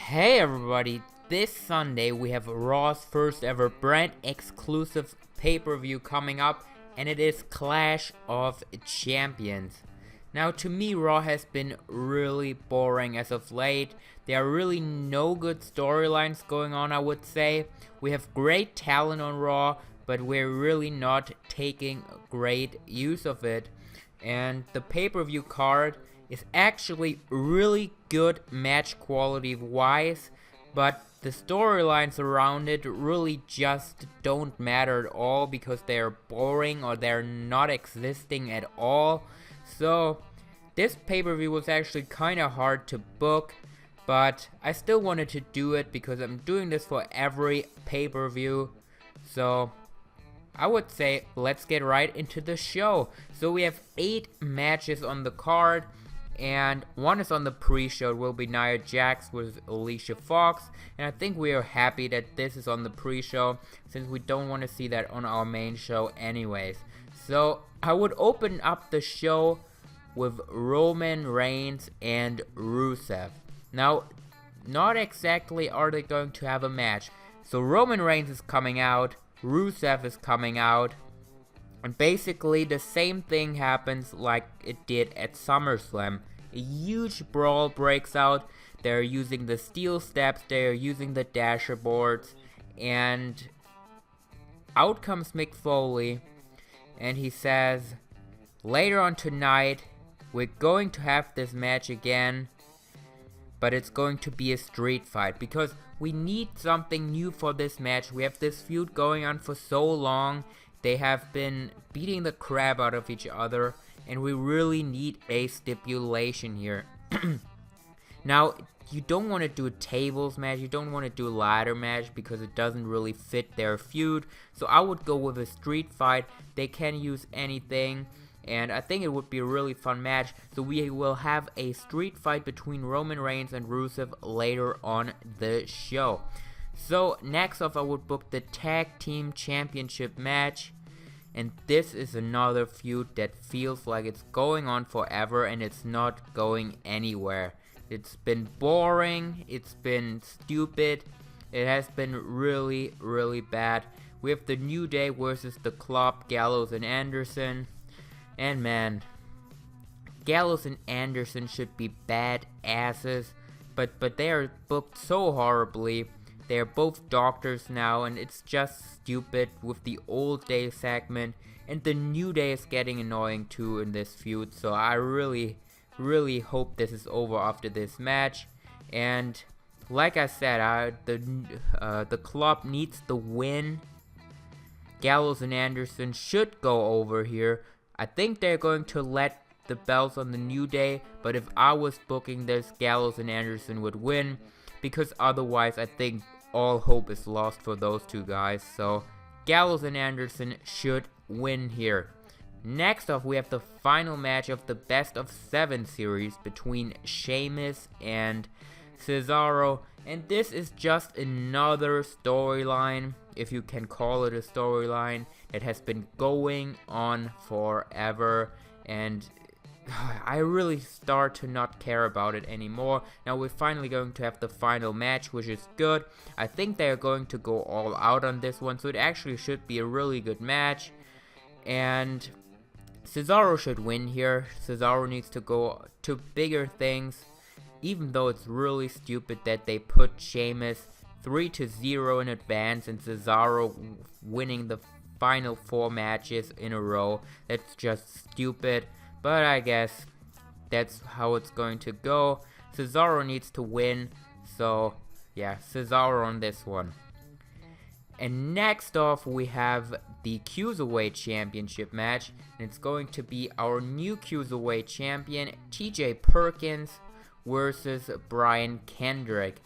Hey everybody, this Sunday we have Raw's first ever brand exclusive pay-per-view coming up, and it is Clash of Champions. Now to me, Raw has been really boring as of late. There are really no good storylines going on, I would say. We have great talent on Raw, but we're really not taking great use of it. And the pay-per-view card is actually really good match quality wise, but the storylines around it really just don't matter at all because they're boring or they're not existing at all. So this pay-per-view was actually kind of hard to book, but I still wanted to do it because I'm doing this for every pay-per-view. So I would say let's get right into the show. So we have 8 matches on the card, and one is on the pre-show. It will be Nia Jax with Alicia Fox, and I think we are happy that this is on the pre-show since we don't want to see that on our main show anyways. So I would open up the show with Roman Reigns and Rusev. Now, not exactly are they going to have a match. So Roman Reigns is coming out, Rusev is coming out, and basically the same thing happens like it did at SummerSlam. A huge brawl breaks out. They're using the steel steps, they're using the dasher boards, and out comes Mick Foley, and he says, later on tonight, we're going to have this match again, but it's going to be a street fight because we need something new for this match. We have this feud going on for so long. They have been beating the crap out of each other, and we really need a stipulation here. Now, you don't want to do a tables match, you don't want to do a ladder match because it doesn't really fit their feud. So I would go with a street fight. They can use anything, and I think it would be a really fun match. So we will have a street fight between Roman Reigns and Rusev later on the show. So next off, I would book the Tag Team Championship match, and this is another feud that feels like it's going on forever and it's not going anywhere. It's been boring, it's been stupid, it has been really, really bad. We have the New Day versus the Club, Gallows and Anderson, and man, Gallows and Anderson should be bad asses, but they are booked so horribly. They're both doctors now, and it's just stupid with the old day segment, and the New Day is getting annoying too in this feud, so I really hope this is over after this match. And like I said, the Club needs the win. Gallows and Anderson should go over here. I think they're going to let the belts on the New Day, but if I was booking this, Gallows and Anderson would win, because otherwise I think all hope is lost for those two guys. So Gallows and Anderson should win here. Next off, we have the final match of the best of 7 series between Sheamus and Cesaro, and this is just another storyline, if you can call it a storyline, that has been going on forever, and I really start to not care about it anymore. Now we're finally going to have the final match, which is good. I think they're going to go all out on this one, so it actually should be a really good match. And Cesaro should win here. Cesaro needs to go to bigger things, even though it's really stupid that they put Sheamus 3-0 in advance and Cesaro winning the final 4 matches in a row. That's just stupid. But I guess that's how it's going to go. Cesaro needs to win. So yeah, Cesaro on this one. And next off, we have the Cruiserweight Championship match. And it's going to be our new Cruiserweight Champion, TJ Perkins, versus Brian Kendrick.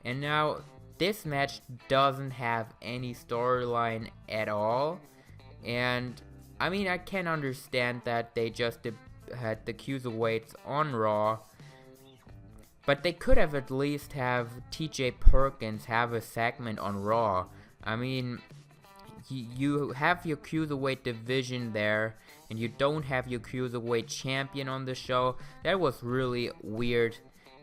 And now, this match doesn't have any storyline at all. And I mean, I can understand that they just had the Cruiserweights on Raw, but they could have at least have TJ Perkins have a segment on Raw. I mean, you have your Cruiserweight division there, and you don't have your Cruiserweight champion on the show. That was really weird.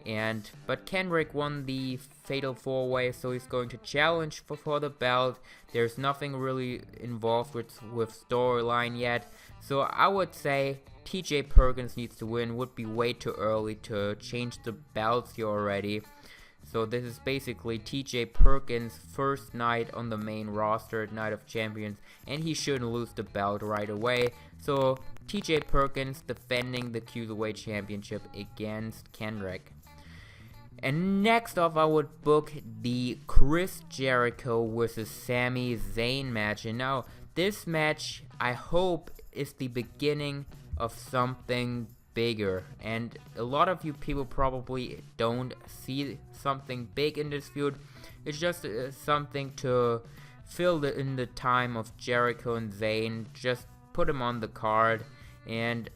But Kendrick won the Fatal 4-Way, so he's going to challenge for the belt. There's nothing really involved with storyline yet, so I would say TJ Perkins needs to win. Would be way too early to change the belts here already. So this is basically TJ Perkins' first night on the main roster at Night of Champions, and he shouldn't lose the belt right away. So TJ Perkins defending the Cruiserweight Championship against Kendrick. And next off, I would book the Chris Jericho versus Sami Zayn match. And now this match, I hope, is the beginning of something bigger, and a lot of you people probably don't see something big in this feud. It's just something to fill in the time of Jericho and Zayn, just put them on the card. And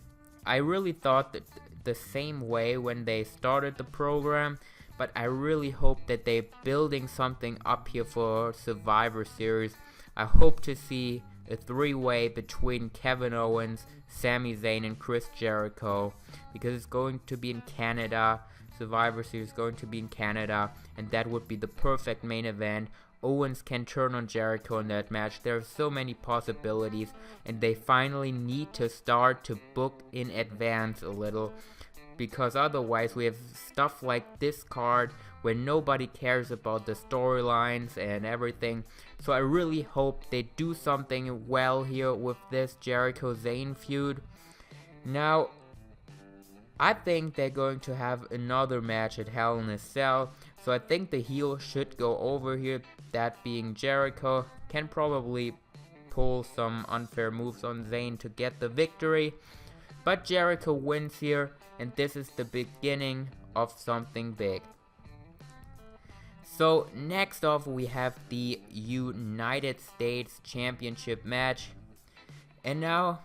I really thought that the same way when they started the program, but I really hope that they're building something up here for Survivor Series. I hope to see a three-way between Kevin Owens, Sami Zayn, and Chris Jericho, because it's going to be in Canada. Survivor Series is going to be in Canada, and that would be the perfect main event. Owens can turn on Jericho in that match. There are so many possibilities, and they finally need to start to book in advance a little, because otherwise we have stuff like this card where nobody cares about the storylines and everything. So I really hope they do something well here with this Jericho-Zayn feud. Now, I think they're going to have another match at Hell in a Cell, so I think the heel should go over here, that being Jericho. Can probably pull some unfair moves on Zayn to get the victory, but Jericho wins here, and this is the beginning of something big. So next off, we have the United States Championship match. And now,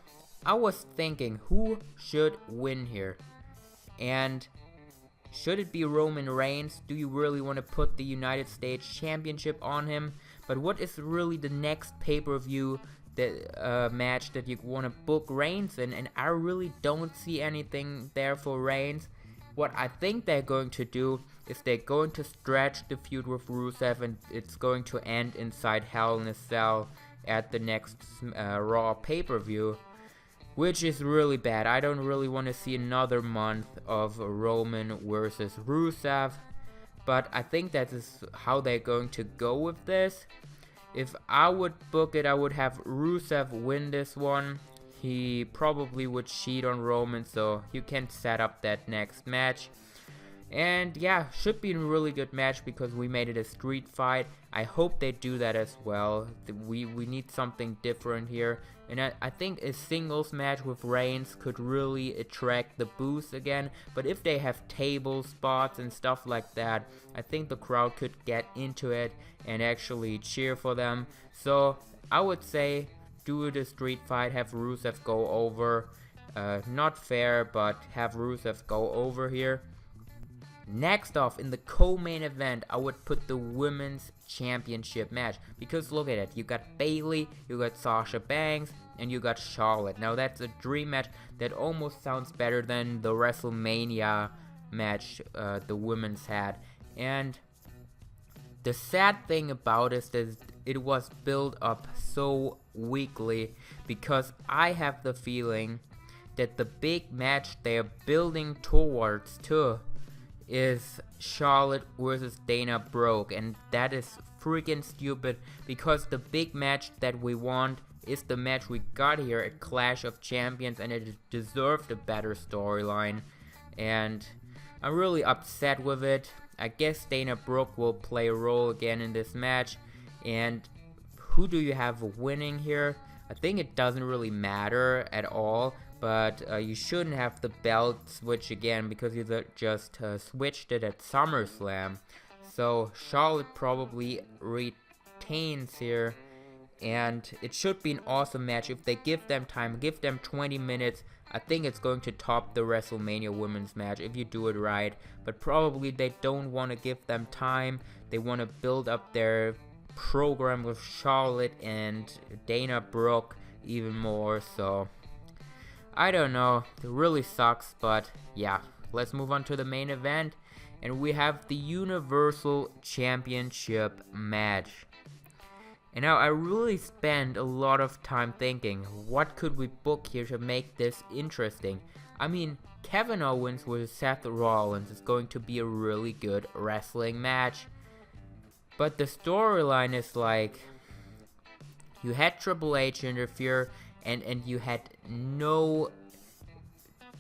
I was thinking, who should win here? And should it be Roman Reigns? Do you really want to put the United States Championship on him? But what is really the next pay-per-view match that you want to book Reigns in? And I really don't see anything there for Reigns. What I think they're going to do is they're going to stretch the feud with Rusev, and it's going to end inside Hell in a Cell at the next Raw pay-per-view, which is really bad. I don't really want to see another month of Roman versus Rusev, but I think that is how they're going to go with this. If I would book it, I would have Rusev win this one. He probably would cheat on Roman, so you can set up that next match. And yeah, should be a really good match because we made it a street fight. I hope they do that as well. We need something different here. And I think a singles match with Reigns could really attract the boost again. But if they have table spots and stuff like that, I think the crowd could get into it and actually cheer for them. So I would say do the street fight, have Rusev go over. Not fair, but have Rusev go over here. Next off, in the co-main event, I would put the Women's Championship match. Because look at it, you got Bayley, you got Sasha Banks, and you got Charlotte. Now that's a dream match that almost sounds better than the WrestleMania match the women's had. And the sad thing about it is it was built up so weakly, because I have the feeling that the big match they're building towards too is Charlotte versus Dana Brooke, and that is freaking stupid, because the big match that we want is the match we got here at Clash of Champions, and it deserved a better storyline, and I'm really upset with it. I guess Dana Brooke will play a role again in this match. And who do you have winning here? I think it doesn't really matter at all, but you shouldn't have the belt switch again, because you just switched it at SummerSlam. So Charlotte probably retains here, and it should be an awesome match if they give them time, give them 20 minutes. I think it's going to top the WrestleMania women's match if you do it right, but probably they don't want to give them time. They want to build up their program with Charlotte and Dana Brooke even more, so I don't know. It really sucks, but yeah, let's move on to the main event. and we have the Universal Championship match. And now I really spent a lot of time thinking, what could we book here to make this interesting? I mean, Kevin Owens with Seth Rollins is going to be a really good wrestling match. But the storyline is like, you had Triple H interfere and you had no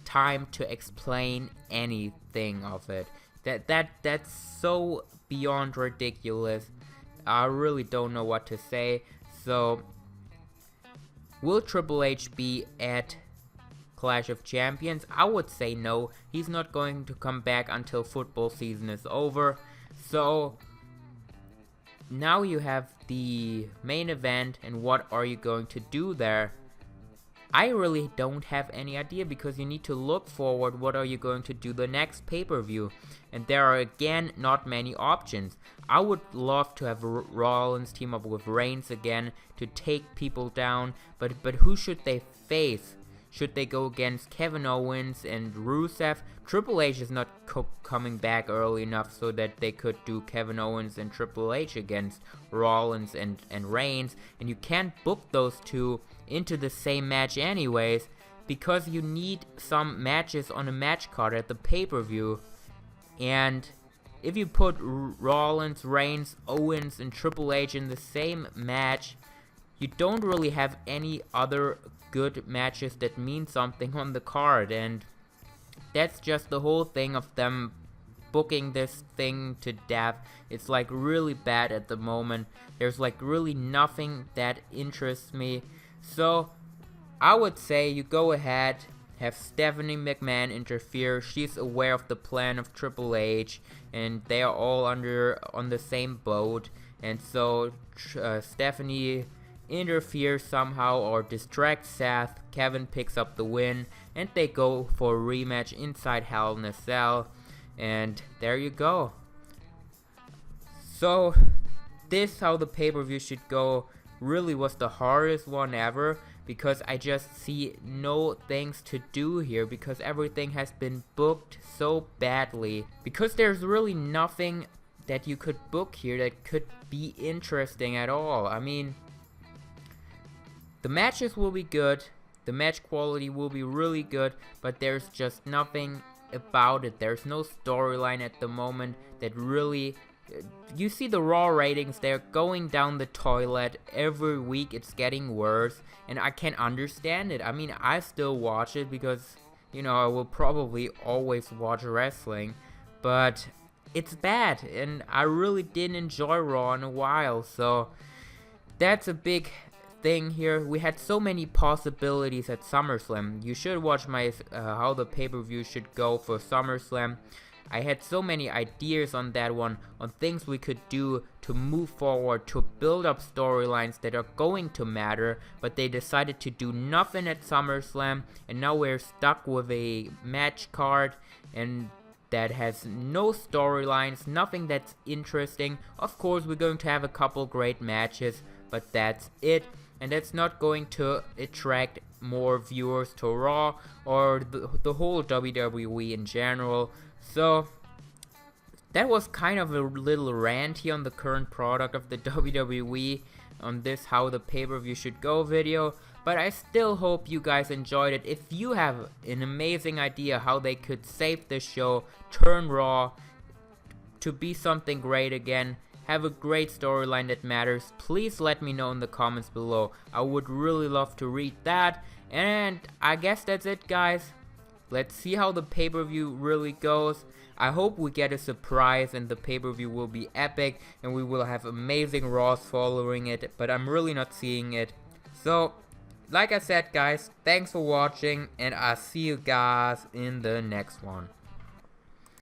time to explain anything of it. That's so beyond ridiculous. I really don't know what to say. So, will Triple H be at Clash of Champions? I would say no. He's not going to come back until football season is over. So, now you have the main event, and what are you going to do there? I really don't have any idea, because you need to look forward. What are you going to do the next pay-per-view? And there are again not many options. I would love to have Rollins team up with Reigns again to take people down, but who should they face? Should they go against Kevin Owens and Rusev? Triple H is not coming back early enough so that they could do Kevin Owens and Triple H against Rollins and Reigns. And you can't book those two into the same match anyways, because you need some matches on a match card at the pay-per-view. And if you put Rollins, Reigns, Owens, and Triple H in the same match, you don't really have any other good matches that mean something on the card. And that's just the whole thing of them booking this thing to death. It's like really bad at the moment. There's like really nothing that interests me. So I would say you go ahead, have Stephanie McMahon interfere. She's aware of the plan of Triple H, and they are all on the same boat. And so Stephanie interferes somehow or distracts Seth. Kevin picks up the win, and they go for a rematch inside Hell in a Cell. And there you go. So this how the pay-per-view should go. Really was the hardest one ever, because I just see no things to do here, because everything has been booked so badly, because there's really nothing that you could book here that could be interesting at all. I mean, the matches will be good, the match quality will be really good, but there's just nothing about it. There's no storyline at the moment that really... You see the Raw ratings, they're going down the toilet every week. It's getting worse, and I can't understand it. I mean, I still watch it because, you know, I will probably always watch wrestling, but it's bad, and I really didn't enjoy Raw in a while. So that's a big thing here. We had so many possibilities at SummerSlam. You should watch my how the pay-per-view should go for SummerSlam. I had so many ideas on that one, on things we could do to move forward, to build up storylines that are going to matter, but they decided to do nothing at SummerSlam, and now we're stuck with a match card and that has no storylines, nothing that's interesting. Of course, we're going to have a couple great matches, but that's it, and that's not going to attract more viewers to Raw or the whole WWE in general. So that was kind of a little rant here on the current product of the WWE on this how the pay-per-view should go video, but I still hope you guys enjoyed it. If you have an amazing idea how they could save this show, turn Raw to be something great again, have a great storyline that matters, please let me know in the comments below. I would really love to read that. And I guess that's it, guys. Let's see how the pay-per-view really goes. I hope we get a surprise and the pay-per-view will be epic and we will have amazing Raws following it, but I'm really not seeing it. So, like I said, guys, thanks for watching, and I'll see you guys in the next one.